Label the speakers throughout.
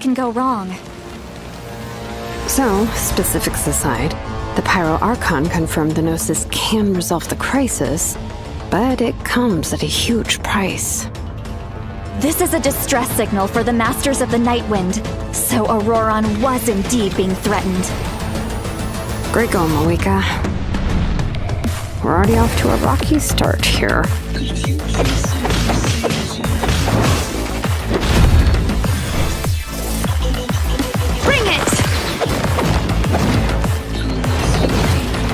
Speaker 1: can go wrong?
Speaker 2: So, specifics aside, the Pyro Archon confirmed the Gnosis can resolve the crisis, but it comes at a huge price.
Speaker 1: This is a distress signal for the Masters of the Nightwind, so Auroron was indeed being threatened.
Speaker 2: Great going, Malika. We're already off to a rocky start here.
Speaker 1: Bring it!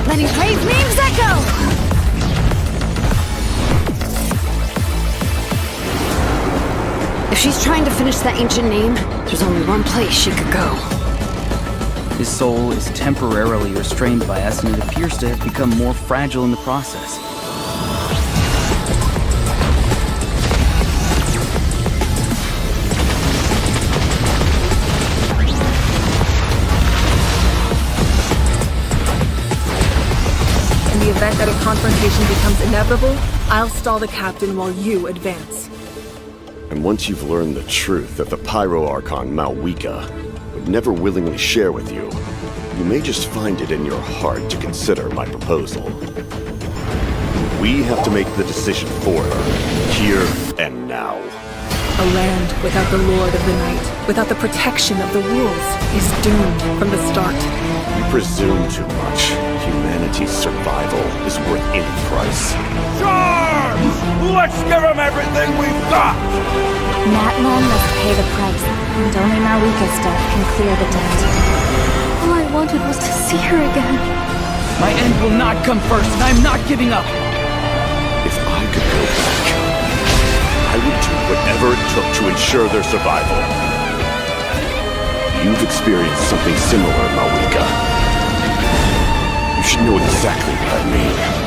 Speaker 1: Letting praise names echo!
Speaker 2: If she's trying to finish that ancient name, there's only one place she could go.
Speaker 3: His soul is temporarily restrained by us, and it appears to have become more fragile in the process.
Speaker 4: In the event that a confrontation becomes inevitable, I'll stall the captain while you advance.
Speaker 5: And once you've learned the truth that the Pyro Archon Malwika would never willingly share with you, you may just find it in your heart to consider my proposal. We have to make the decision for her, here and now.
Speaker 4: A land without the Lord of the Night, without the protection of the wolves, is doomed from the start.
Speaker 5: You presume too much. Humanity's survival is worth any price.
Speaker 6: Charge! Let's give them everything we've got!
Speaker 1: Natlan must pay the price, and only Malwika's death can clear the debt. All I wanted was to see her again.
Speaker 3: My end will not come first, and I'm not giving up!
Speaker 5: If I could go back, I would do whatever it took to ensure their survival. You've experienced something similar, Malwika. You should know exactly what I mean.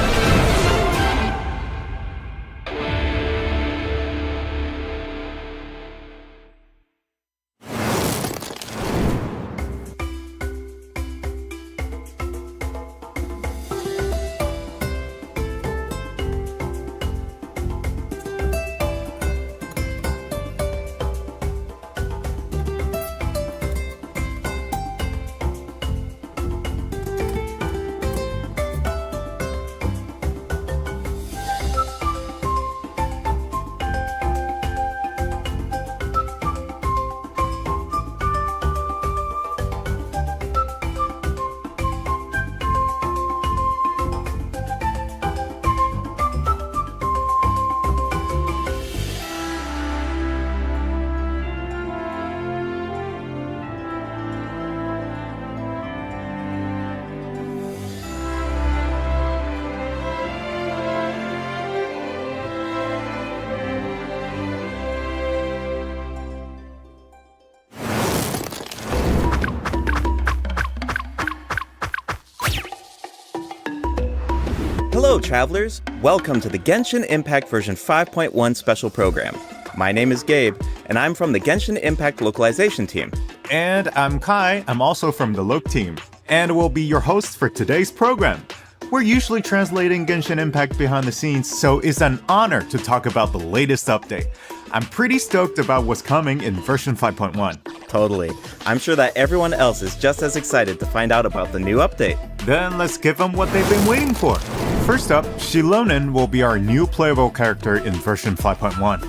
Speaker 7: Hello, travelers! Welcome to the Genshin Impact version 5.1 special program. My name is Gabe, and I'm from the Genshin Impact localization team.
Speaker 8: And I'm Kai, I'm also from the Loc team, and will be your host for today's program. We're usually translating Genshin Impact behind the scenes, so it's an honor to talk about the latest update. I'm pretty stoked about what's coming in version 5.1.
Speaker 7: Totally. I'm sure that everyone else is just as excited to find out about the new update.
Speaker 8: Then let's give them what they've been waiting for. First up, Shilonen will be our new playable character in version 5.1.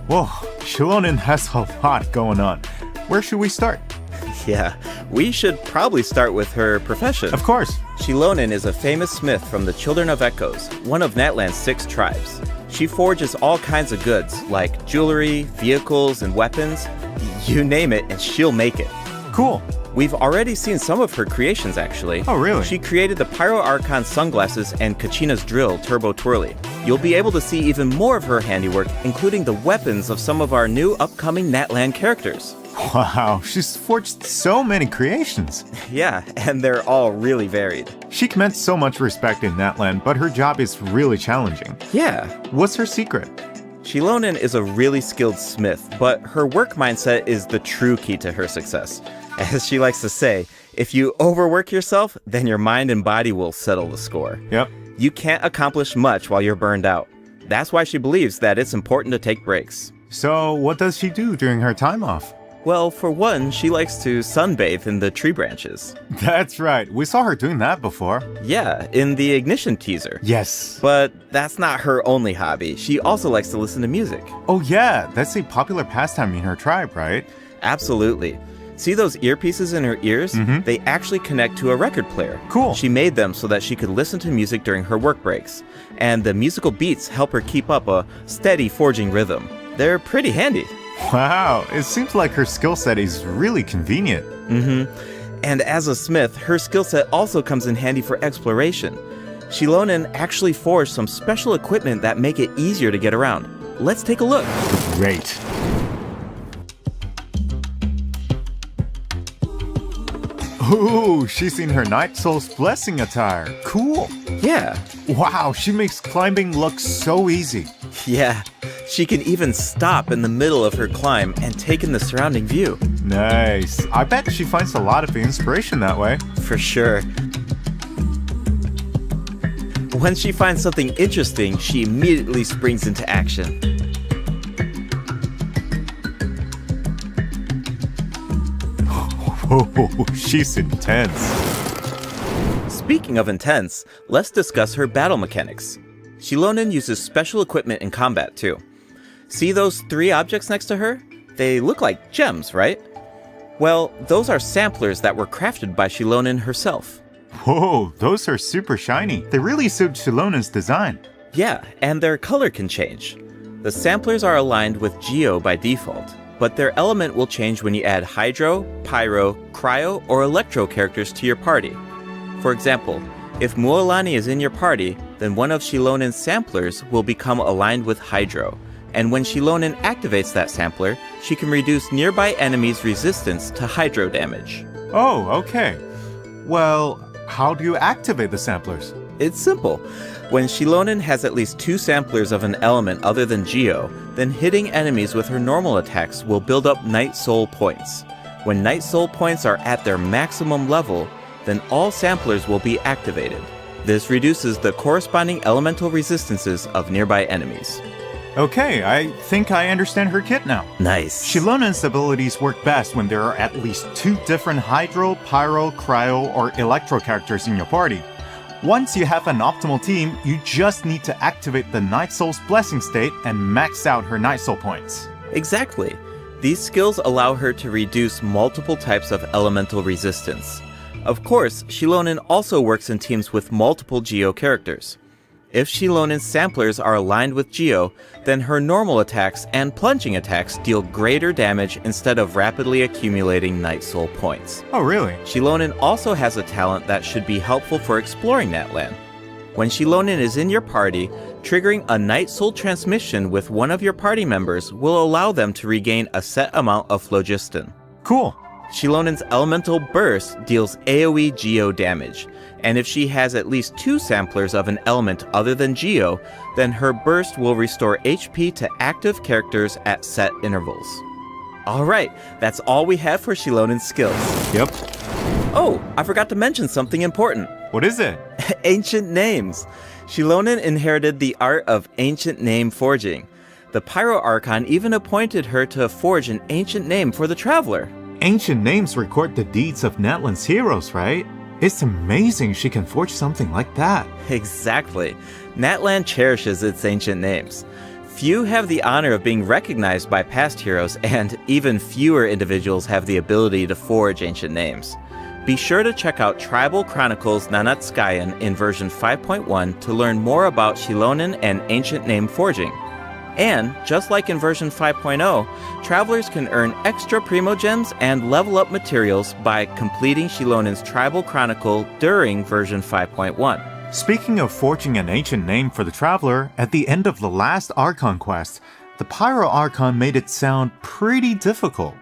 Speaker 8: Whoa, Shilonen has a lot going on. Where should we start?
Speaker 7: Yeah, we should probably start with her profession.
Speaker 8: Of course.
Speaker 7: Shilonen is a famous smith from the Children of Echoes, one of Natlan's 6 tribes. She forges all kinds of goods, like jewelry, vehicles, and weapons. You name it, and she'll make it.
Speaker 8: Cool.
Speaker 7: We've already seen some of her creations, actually.
Speaker 8: Oh, really?
Speaker 7: She created the Pyro Archon sunglasses and Kachina's drill, Turbo Twirly. You'll be able to see even more of her handiwork, including the weapons of some of our new upcoming Natlan characters.
Speaker 8: Wow, she's forged so many creations.
Speaker 7: Yeah, and they're all really varied.
Speaker 8: She commands so much respect in Natlan, but her job is really challenging.
Speaker 7: Yeah.
Speaker 8: What's her secret?
Speaker 7: Shilonen is a really skilled smith, but her work mindset is the true key to her success. As she likes to say, if you overwork yourself, then your mind and body will settle the score.
Speaker 8: Yep.
Speaker 7: You can't accomplish much while you're burned out. That's why she believes that it's important to take breaks.
Speaker 8: So what does she do during her time off?
Speaker 7: Well, for one, she likes to sunbathe in the tree branches.
Speaker 8: That's right. We saw her doing that before.
Speaker 7: Yeah, in the Ignition teaser.
Speaker 8: Yes.
Speaker 7: But that's not her only hobby. She also likes to listen to music.
Speaker 8: Oh yeah, that's a popular pastime in her tribe, right?
Speaker 7: Absolutely. See those earpieces in her ears? They actually connect to a record player.
Speaker 8: Cool.
Speaker 7: She made them so that she could listen to music during her work breaks. And the musical beats help her keep up a steady forging rhythm. They're pretty handy.
Speaker 8: Wow, it seems like her skill set is really convenient.
Speaker 7: And as a smith, her skill set also comes in handy for exploration. Shilonen actually forged some special equipment that make it easier to get around. Let's take a look.
Speaker 8: Great. Ooh, she's in her Night Soul's Blessing attire. Cool.
Speaker 7: Yeah.
Speaker 8: Wow, she makes climbing look so easy.
Speaker 7: Yeah. She can even stop in the middle of her climb and take in the surrounding view.
Speaker 8: Nice. I bet she finds a lot of inspiration that way.
Speaker 7: For sure. When she finds something interesting, she immediately springs into action.
Speaker 8: Oh, she's intense.
Speaker 7: Speaking of intense, let's discuss her battle mechanics. Shilonen uses special equipment in combat too. See those 3 objects next to her? They look like gems, right? Well, those are samplers that were crafted by Shilonen herself.
Speaker 8: Whoa, those are super shiny. They really suit Shilonen's design.
Speaker 7: Yeah, and their color can change. The samplers are aligned with Geo by default, but their element will change when you add Hydro, Pyro, Cryo, or Electro characters to your party. For example, if Mualani is in your party, then one of Shilonen's samplers will become aligned with Hydro, and when Shilonen activates that sampler, she can reduce nearby enemies' resistance to Hydro damage.
Speaker 8: Oh, okay. Well, how do you activate the samplers?
Speaker 7: It's simple. When Shilonen has at least 2 samplers of an element other than Geo, then hitting enemies with her normal attacks will build up Night Soul points. When Night Soul points are at their maximum level, then all samplers will be activated. This reduces the corresponding elemental resistances of nearby enemies.
Speaker 8: Okay, I think I understand her kit now.
Speaker 7: Nice.
Speaker 8: Shilonen's abilities work best when there are at least 2 different Hydro, Pyro, Cryo, or Electro characters in your party. Once you have an optimal team, you just need to activate the Night Soul's Blessing state and max out her Night Soul points.
Speaker 7: Exactly. These skills allow her to reduce multiple types of elemental resistance. Of course, Shilonen also works in teams with multiple Geo characters. If Shilonen's samplers are aligned with Geo, then her normal attacks and plunging attacks deal greater damage instead of rapidly accumulating Night Soul points.
Speaker 8: Oh, really?
Speaker 7: Shilonen also has a talent that should be helpful for exploring Natlan. When Shilonen is in your party, triggering a Night Soul transmission with one of your party members will allow them to regain a set amount of phlogiston.
Speaker 8: Cool.
Speaker 7: Shilonen's Elemental Burst deals AoE Geo damage, and if she has at least 2 samplers of an element other than Geo, then her burst will restore HP to active characters at set intervals. Alright, that's all we have for Shilonen's skills.
Speaker 8: Yep.
Speaker 7: Oh, I forgot to mention something important.
Speaker 8: What is it?
Speaker 7: Ancient names. Shilonen inherited the art of ancient name forging. The Pyro Archon even appointed her to forge an ancient name for the Traveler.
Speaker 8: Ancient names record the deeds of Natlan's heroes, right? It's amazing she can forge something like that.
Speaker 7: Exactly. Natlan cherishes its ancient names. Few have the honor of being recognized by past heroes, and even fewer individuals have the ability to forge ancient names. Be sure to check out Tribal Chronicles Nanatskayan in version 5.1 to learn more about Shilonen and ancient name forging. And, just like in version 5.0, travelers can earn extra Primo Gems and level up materials by completing Shilonen's Tribal Chronicle during version 5.1.
Speaker 8: Speaking of forging an ancient name for the Traveler, at the end of the last Archon quest, the Pyro Archon made it sound pretty difficult.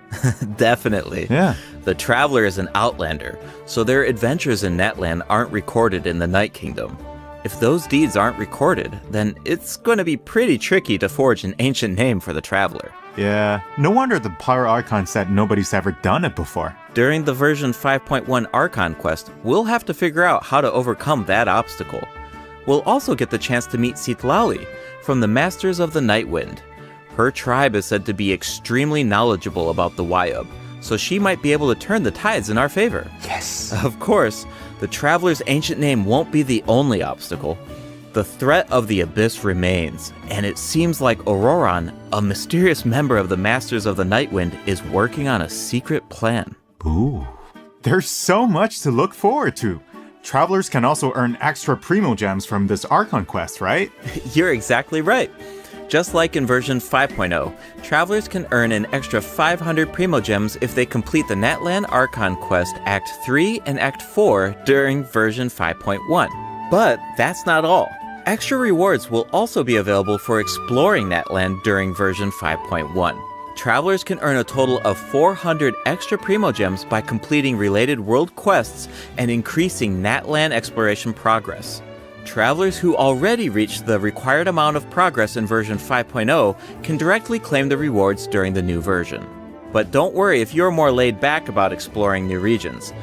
Speaker 7: Definitely.
Speaker 8: Yeah.
Speaker 7: The Traveler is an Outlander, so their adventures in Natlan aren't recorded in the Night Kingdom. If those deeds aren't recorded, then it's going to be pretty tricky to forge an ancient name for the Traveler.
Speaker 8: Yeah, no wonder the Pyro Archon said nobody's ever done it before.
Speaker 7: During the version 5.1 Archon quest, we'll have to figure out how to overcome that obstacle. We'll also get the chance to meet Citlali from the Masters of the Night Wind. Her tribe is said to be extremely knowledgeable about the Wayub, so she might be able to turn the tides in our favor.
Speaker 8: Yes.
Speaker 7: Of course, the Traveler's ancient name won't be the only obstacle. The threat of the Abyss remains, and it seems like Auroran, a mysterious member of the Masters of the Nightwind, is working on a secret plan.
Speaker 8: Ooh. There's so much to look forward to. Travelers can also earn extra Primo Gems from this Archon quest, right?
Speaker 7: You're exactly right. Just like in version 5.0, travelers can earn an extra 500 Primo Gems if they complete the Natlan Archon quest Act 3 and Act 4 during version 5.1. But that's not all. Extra rewards will also be available for exploring Natlan during version 5.1. Travelers can earn a total of 400 extra Primo Gems by completing related world quests and increasing Natlan exploration progress. Travelers who already reached the required amount of progress in version 5.0 can directly claim the rewards during the new version. But don't worry if you're more laid back about exploring new regions.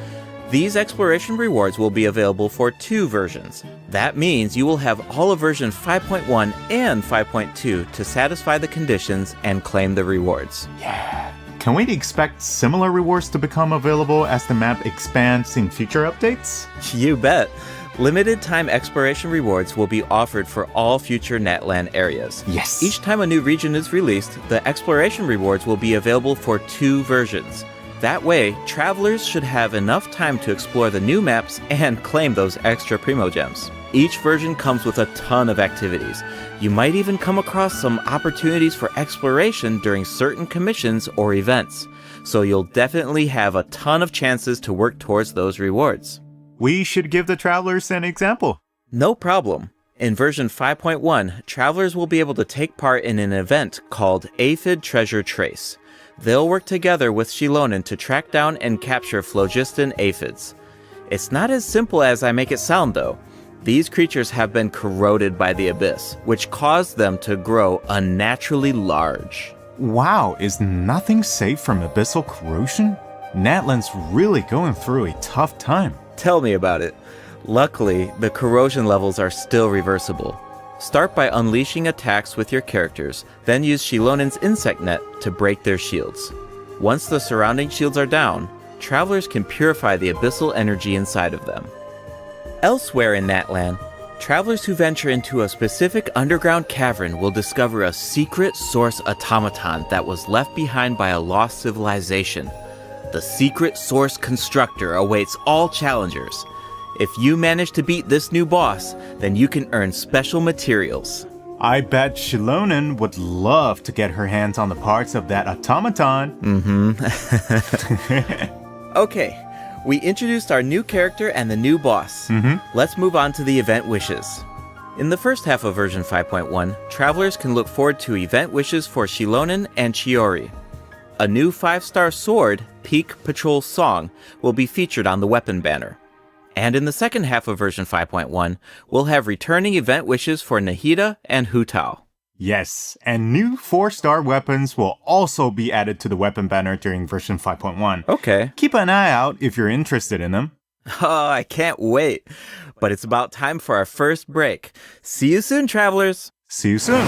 Speaker 7: These exploration rewards will be available for 2 versions. That means you will have all of version 5.1 and 5.2 to satisfy the conditions and claim the rewards.
Speaker 8: Yeah. Can we expect similar rewards to become available as the map expands in future updates?
Speaker 7: You bet. Limited time exploration rewards will be offered for all future Natlan areas.
Speaker 8: Yes.
Speaker 7: Each time a new region is released, the exploration rewards will be available for 2 versions. That way, travelers should have enough time to explore the new maps and claim those extra Primo Gems. Each version comes with a ton of activities. You might even come across some opportunities for exploration during certain commissions or events. So you'll definitely have a ton of chances to work towards those rewards.
Speaker 8: We should give the travelers an example.
Speaker 7: No problem. In version 5.1, travelers will be able to take part in an event called Aphid Treasure Trace. They'll work together with Shilonen to track down and capture phlogiston aphids. It's not as simple as I make it sound, though. These creatures have been corroded by the Abyss, which caused them to grow unnaturally large.
Speaker 8: Wow, is nothing safe from abyssal corrosion? Natlan's really going through a tough time.
Speaker 7: Tell me about it. Luckily, the corrosion levels are still reversible. Start by unleashing attacks with your characters, then use Shilonen's insect net to break their shields. Once the surrounding shields are down, travelers can purify the abyssal energy inside of them. Elsewhere in Natlan, travelers who venture into a specific underground cavern will discover a secret source automaton that was left behind by a lost civilization. The secret source constructor awaits all challengers. If you manage to beat this new boss, then you can earn special materials.
Speaker 8: I bet Shilonen would love to get her hands on the parts of that automaton.
Speaker 7: Okay, we introduced our new character and the new boss. Let's move on to the event wishes. In the first half of version 5.1, travelers can look forward to event wishes for Shilonen and Chiori. A new 5-star sword, Peak Patrol Song, will be featured on the weapon banner. And in the second half of version 5.1, we'll have returning event wishes for Nahida and Hutao.
Speaker 8: Yes, and new 4-star weapons will also be added to the weapon banner during version 5.1.
Speaker 7: Okay.
Speaker 8: Keep an eye out if you're interested in them.
Speaker 7: Oh, I can't wait. But it's about time for our first break. See you soon, travelers.
Speaker 8: See you soon.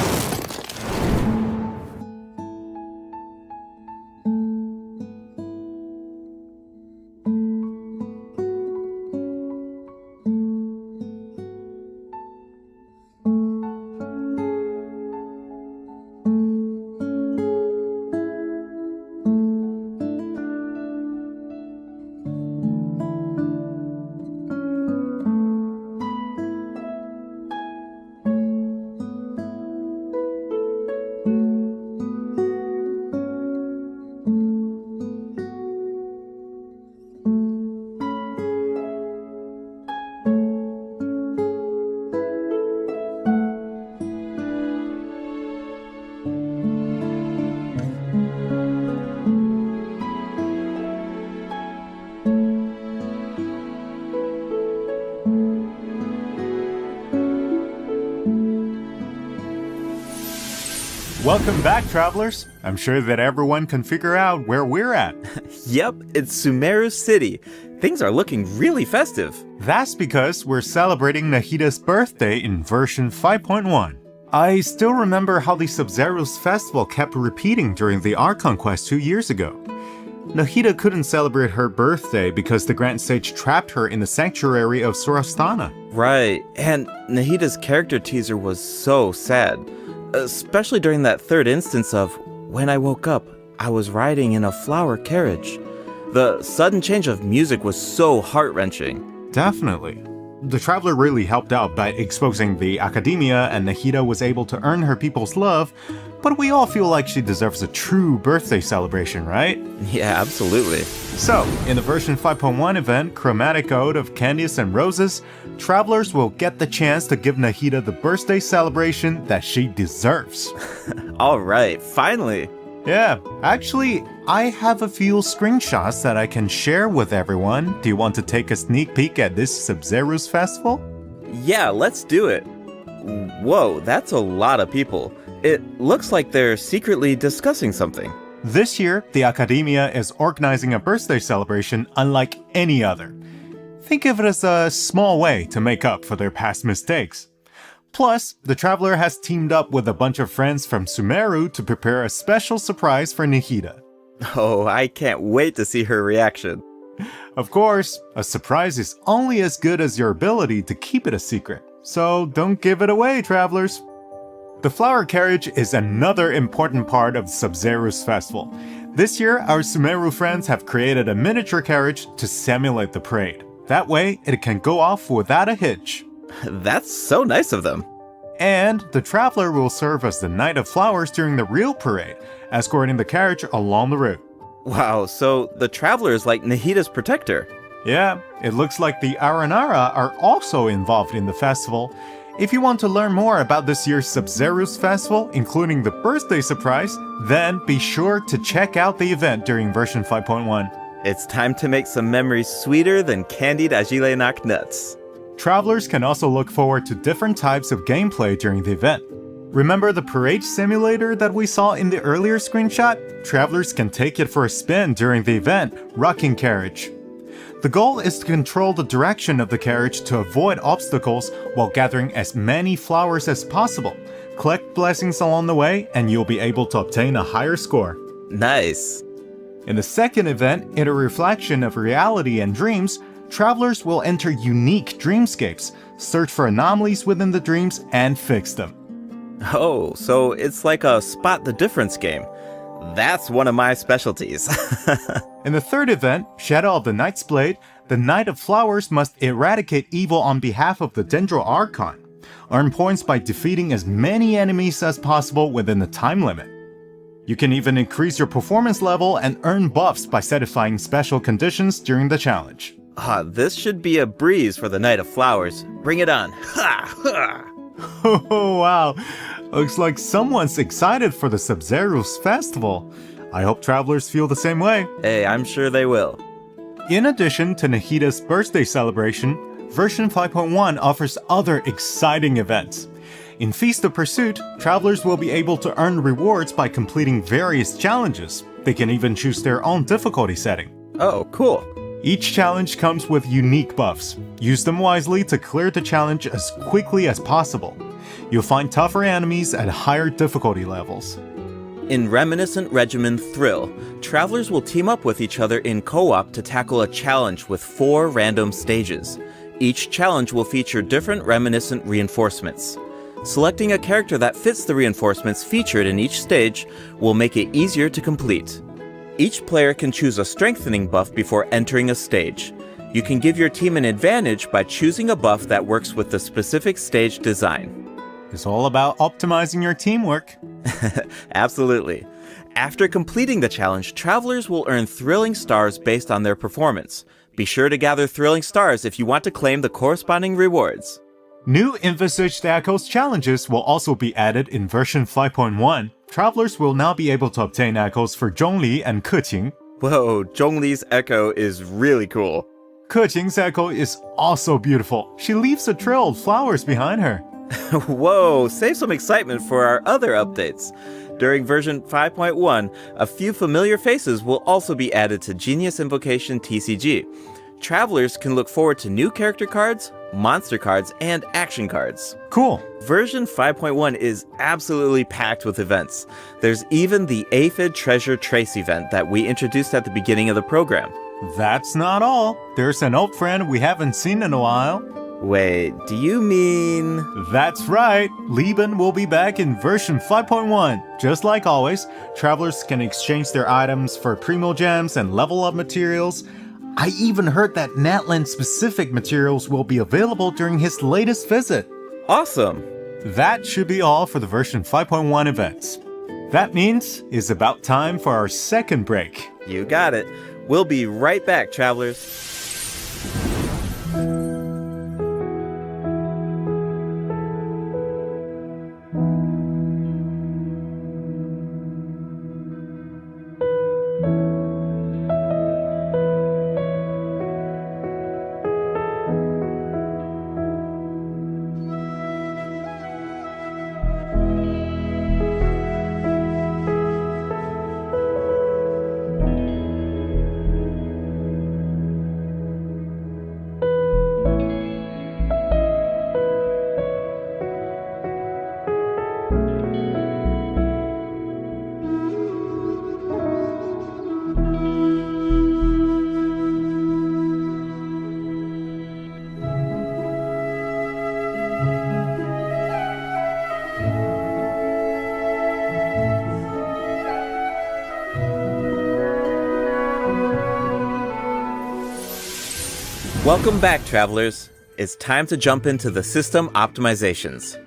Speaker 8: Welcome back, travelers. I'm sure that everyone can figure out where we're at.
Speaker 7: Yep, it's Sumeru City. Things are looking really festive.
Speaker 8: That's because we're celebrating Nahida's birthday in version 5.1. I still remember how the Sub-Zero's festival kept repeating during the Archon quest 2 years ago. Nahida couldn't celebrate her birthday because the Grand Sage trapped her in the sanctuary of Sorastana.
Speaker 7: Right, and Nahida's character teaser was so sad. Especially during that third instance of, when I woke up, I was riding in a flower carriage. The sudden change of music was so heart-wrenching.
Speaker 8: Definitely. The Traveler really helped out by exposing the academia, and Nahida was able to earn her people's love, but we all feel like she deserves a true birthday celebration, right?
Speaker 7: Yeah, absolutely.
Speaker 8: So, in the version 5.1 event, Chromatic Ode of Candies and Roses, travelers will get the chance to give Nahida the birthday celebration that she deserves.
Speaker 7: Alright, finally!
Speaker 8: Yeah, actually, I have a few screenshots that I can share with everyone. Do you want to take a sneak peek at this Sub-Zero's festival?
Speaker 7: Yeah, let's do it. Whoa, that's a lot of people. It looks like they're secretly discussing something.
Speaker 8: This year, the Academia is organizing a birthday celebration unlike any other. Think of it as a small way to make up for their past mistakes. Plus, the Traveler has teamed up with a bunch of friends from Sumeru to prepare a special surprise for Nahida.
Speaker 7: Oh, I can't wait to see her reaction.
Speaker 8: Of course, a surprise is only as good as your ability to keep it a secret, so don't give it away, travelers. The flower carriage is another important part of Sub-Zero's festival. This year, our Sumeru friends have created a miniature carriage to simulate the parade. That way, it can go off without a hitch.
Speaker 7: That's so nice of them.
Speaker 8: And the Traveler will serve as the Knight of Flowers during the real parade, escorting the carriage along the route.
Speaker 7: Wow, so the Traveler is like Nahida's protector.
Speaker 8: Yeah, it looks like the Aranara are also involved in the festival. If you want to learn more about this year's Sub-Zero's festival, including the birthday surprise, then be sure to check out the event during version 5.1.
Speaker 7: It's time to make some memories sweeter than candied Agilenak nuts.
Speaker 8: Travelers can also look forward to different types of gameplay during the event. Remember the parade simulator that we saw in the earlier screenshot? Travelers can take it for a spin during the event, Rocking Carriage. The goal is to control the direction of the carriage to avoid obstacles while gathering as many flowers as possible. Collect blessings along the way, and you'll be able to obtain a higher score.
Speaker 7: Nice.
Speaker 8: In the second event, in a reflection of reality and dreams, travelers will enter unique dreamscapes, search for anomalies within the dreams, and fix them.
Speaker 7: Oh, so it's like a spot the difference game. That's one of my specialties.
Speaker 8: In the third event, Shadow of the Knight's Blade, the Knight of Flowers must eradicate evil on behalf of the Dendro Archon. Earn points by defeating as many enemies as possible within the time limit. You can even increase your performance level and earn buffs by satisfying special conditions during the challenge.
Speaker 7: This should be a breeze for the Knight of Flowers. Bring it on. Ha! Ha!
Speaker 8: Oh, wow. Looks like someone's excited for the Sub-Zero's festival. I hope travelers feel the same way.
Speaker 7: Hey, I'm sure they will.
Speaker 8: In addition to Nahida's birthday celebration, version 5.1 offers other exciting events. In Feast of Pursuit, travelers will be able to earn rewards by completing various challenges. They can even choose their own difficulty setting.
Speaker 7: Oh, cool.
Speaker 8: Each challenge comes with unique buffs. Use them wisely to clear the challenge as quickly as possible. You'll find tougher enemies at higher difficulty levels.
Speaker 7: In Reminiscent Regimen Thrill, travelers will team up with each other in co-op to tackle a challenge with 4 random stages. Each challenge will feature different reminiscent reinforcements. Selecting a character that fits the reinforcements featured in each stage will make it easier to complete. Each player can choose a strengthening buff before entering a stage. You can give your team an advantage by choosing a buff that works with the specific stage design.
Speaker 8: It's all about optimizing your teamwork.
Speaker 7: Absolutely. After completing the challenge, travelers will earn thrilling stars based on their performance. Be sure to gather thrilling stars if you want to claim the corresponding rewards.
Speaker 8: New envisaged Echoes challenges will also be added in version 5.1. Travelers will now be able to obtain echoes for Zhongli and Keqing.
Speaker 7: Whoa, Zhongli's echo is really cool.
Speaker 8: Keqing's echo is also beautiful. She leaves a trail of flowers behind her.
Speaker 7: Whoa, save some excitement for our other updates. During version 5.1, a few familiar faces will also be added to Genius Invocation TCG. Travelers can look forward to new character cards, monster cards, and action cards.
Speaker 8: Cool.
Speaker 7: Version 5.1 is absolutely packed with events. There's even the Aphid Treasure Trace event that we introduced at the beginning of the program.
Speaker 8: That's not all. There's an old friend we haven't seen in a while.
Speaker 7: Wait, do you mean...
Speaker 8: That's right. Lieben will be back in version 5.1. Just like always, travelers can exchange their items for primo gems and level up materials. I even heard that Natlan-specific materials will be available during his latest visit.
Speaker 7: Awesome!
Speaker 8: That should be all for the version 5.1 events. That means it's about time for our second break.
Speaker 7: You got it. We'll be right back, travelers. Welcome back, travelers. It's time to jump into the system optimizations.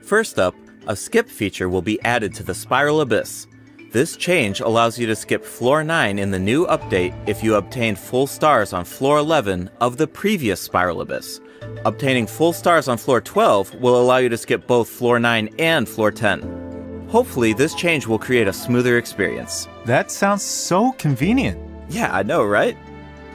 Speaker 7: First up, a skip feature will be added to the Spiral Abyss. This change allows you to skip floor 9 in the new update if you obtained full stars on floor 11 of the previous Spiral Abyss. Obtaining full stars on floor 12 will allow you to skip both floor 9 and floor 10. Hopefully, this change will create a smoother experience.
Speaker 8: That sounds so convenient.
Speaker 7: Yeah, I know, right?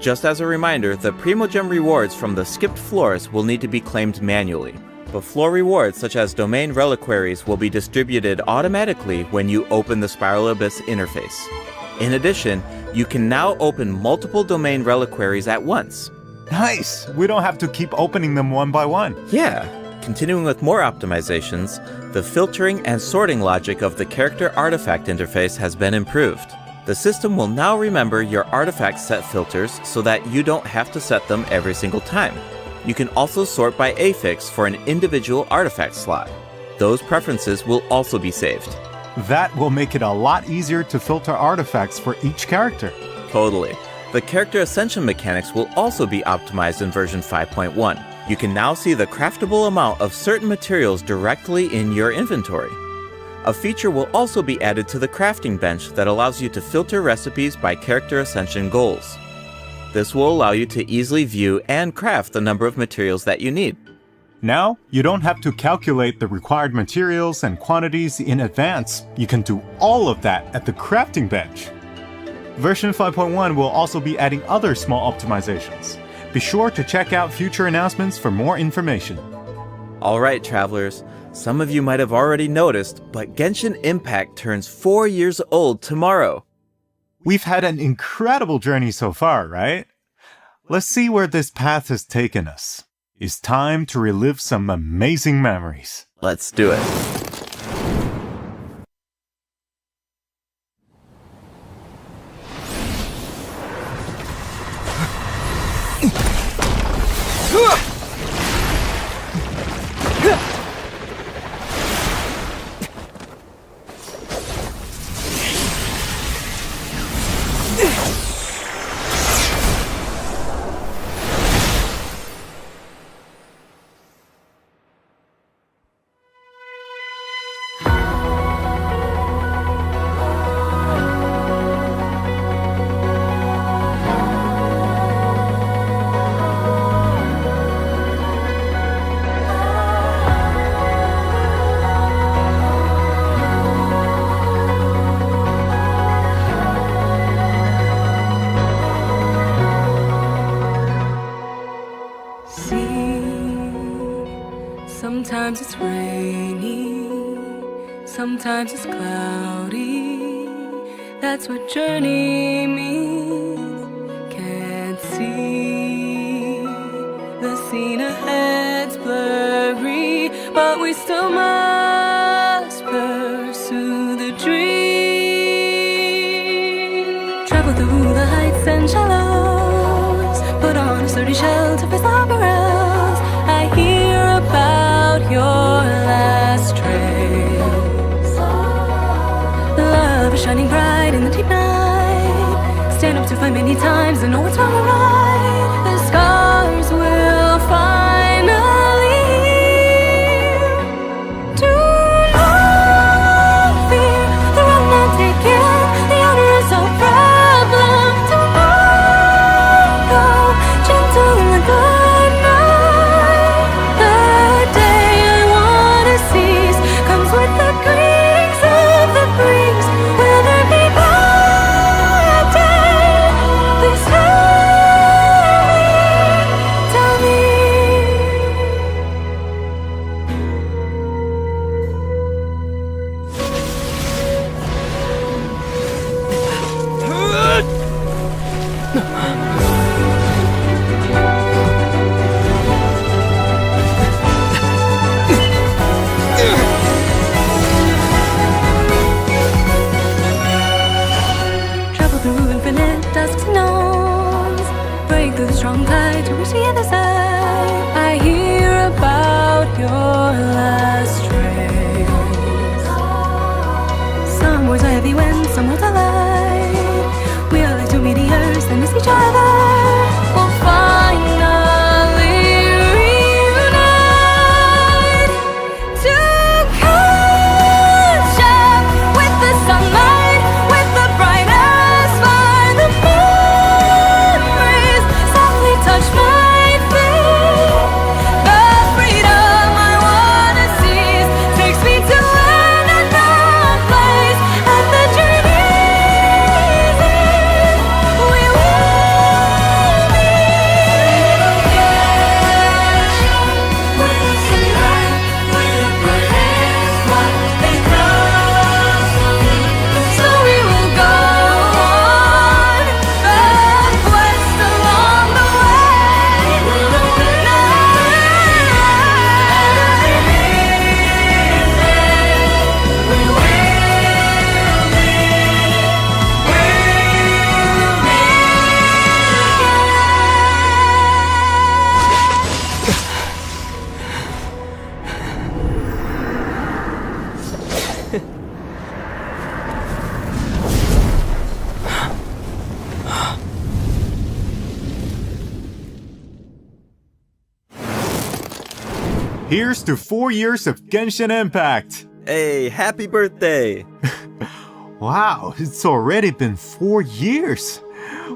Speaker 7: Just as a reminder, the Primogem rewards from the skipped floors will need to be claimed manually. But floor rewards such as domain reliquaries will be distributed automatically when you open the Spiral Abyss interface. In addition, you can now open multiple domain reliquaries at once.
Speaker 8: Nice! We don't have to keep opening them one by one.
Speaker 7: Yeah. Continuing with more optimizations, the filtering and sorting logic of the character artifact interface has been improved. The system will now remember your artifact set filters so that you don't have to set them every single time. You can also sort by affix for an individual artifact slot. Those preferences will also be saved.
Speaker 8: That will make it a lot easier to filter artifacts for each character.
Speaker 7: Totally. The character ascension mechanics will also be optimized in version 5.1. You can now see the craftable amount of certain materials directly in your inventory. A feature will also be added to the crafting bench that allows you to filter recipes by character ascension goals. This will allow you to easily view and craft the number of materials that you need.
Speaker 8: Now, you don't have to calculate the required materials and quantities in advance. You can do all of that at the crafting bench. Version 5.1 will also be adding other small optimizations. Be sure to check out future announcements for more information.
Speaker 7: Alright, travelers. Some of you might have already noticed, but Genshin Impact turns 4 years old tomorrow.
Speaker 8: We've had an incredible journey so far, right? Let's see where this path has taken us. It's time to relive some amazing memories.
Speaker 7: Let's do it.
Speaker 4: Sometimes it's rainy, sometimes it's cloudy. That's what journey means. Can't see
Speaker 9: unseen ahead's blurry, but we still must pursue the dream. Travel through the heights and shallows, put on a sturdy shell to face the perils. I hear about your last trails. Love is shining bright in the deep night. Stand up to fight many times and know what's wrong or right. The scars will finally heal. Do not fear, the road not taken, the honor is no problem. Do not go, gentle and good night. The day I wanna cease comes with the creaks of the breeze. Will there be bad day? Please tell me. Travel through infinite dusks and dawns, break through the strong tide to reach the other side. I hear about your last trails. Some words are heavy when some words are light. We are like two meteors that miss each other. We'll finally reunite to catch up with the sunlight, with the brightest fire. The memories softly touch my feet. The freedom I wanna seize takes me to an unknown place. And the journey's end, we will we'll see light with the brightest one they cross. So we will go on the quest along the way. We'll open
Speaker 8: Here's to 4 years of Genshin Impact!
Speaker 7: Hey, happy birthday!
Speaker 8: Wow, it's already been 4 years!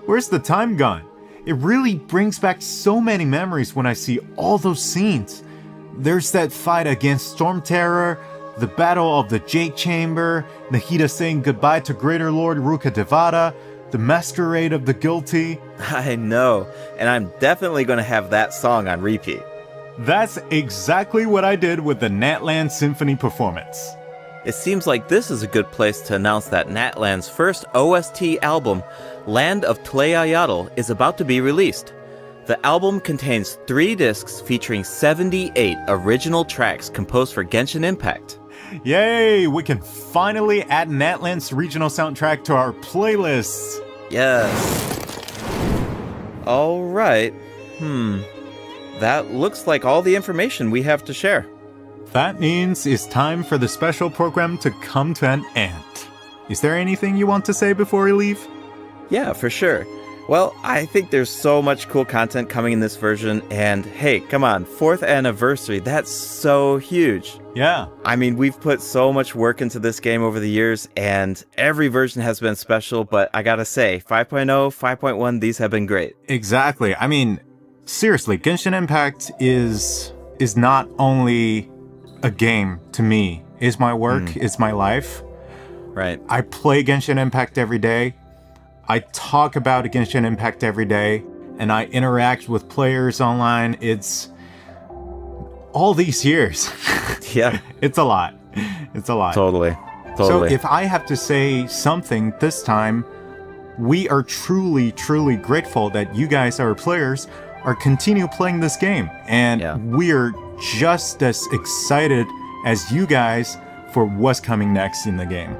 Speaker 8: Where's the time gone? It really brings back so many memories when I see all those scenes. There's that fight against Storm Terror, the Battle of the Jade Chamber, Nahida saying goodbye to Greater Lord Ruka Devada, the Masquerade of the Guilty.
Speaker 7: I know, and I'm definitely going to have that song on repeat.
Speaker 8: That's exactly what I did with the Natland Symphony performance.
Speaker 7: It seems like this is a good place to announce that Natland's first OST album, Land of Tlayayatl, is about to be released. The album contains 3 discs featuring 78 original tracks composed for Genshin Impact.
Speaker 8: Yay! We can finally add Natland's regional soundtrack to our playlists!
Speaker 7: Yes. Alright. That looks like all the information we have to share.
Speaker 8: That means it's time for the special program to come to an end. Is there anything you want to say before we leave?
Speaker 7: Yeah, for sure. Well, I think there's so much cool content coming in this version, and hey, come on, 4th anniversary, that's so huge.
Speaker 8: Yeah.
Speaker 7: I mean, we've put so much work into this game over the years, and every version has been special, but I gotta say, 5.0, 5.1, these have been great.
Speaker 8: Exactly. I mean, seriously, Genshin Impact is not only a game to me. It's my work, it's my life.
Speaker 7: Right.
Speaker 8: I play Genshin Impact every day. I talk about Genshin Impact every day, and I interact with players online. It's all these years.
Speaker 7: Yeah.
Speaker 8: It's a lot. It's a lot.
Speaker 7: Totally.
Speaker 8: So if I have to say something this time, we are truly, truly grateful that you guys, our players, are continue playing this game. And
Speaker 7: Yeah.
Speaker 8: we're just as excited as you guys for what's coming next in the game.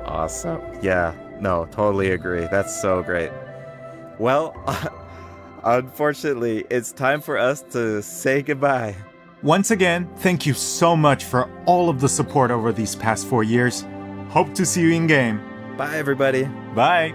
Speaker 7: Awesome. Yeah, no, totally agree. That's so great. Well, unfortunately, it's time for us to say goodbye.
Speaker 8: Once again, thank you so much for all of the support over these past 4 years. Hope to see you in game.
Speaker 7: Bye, everybody.
Speaker 8: Bye.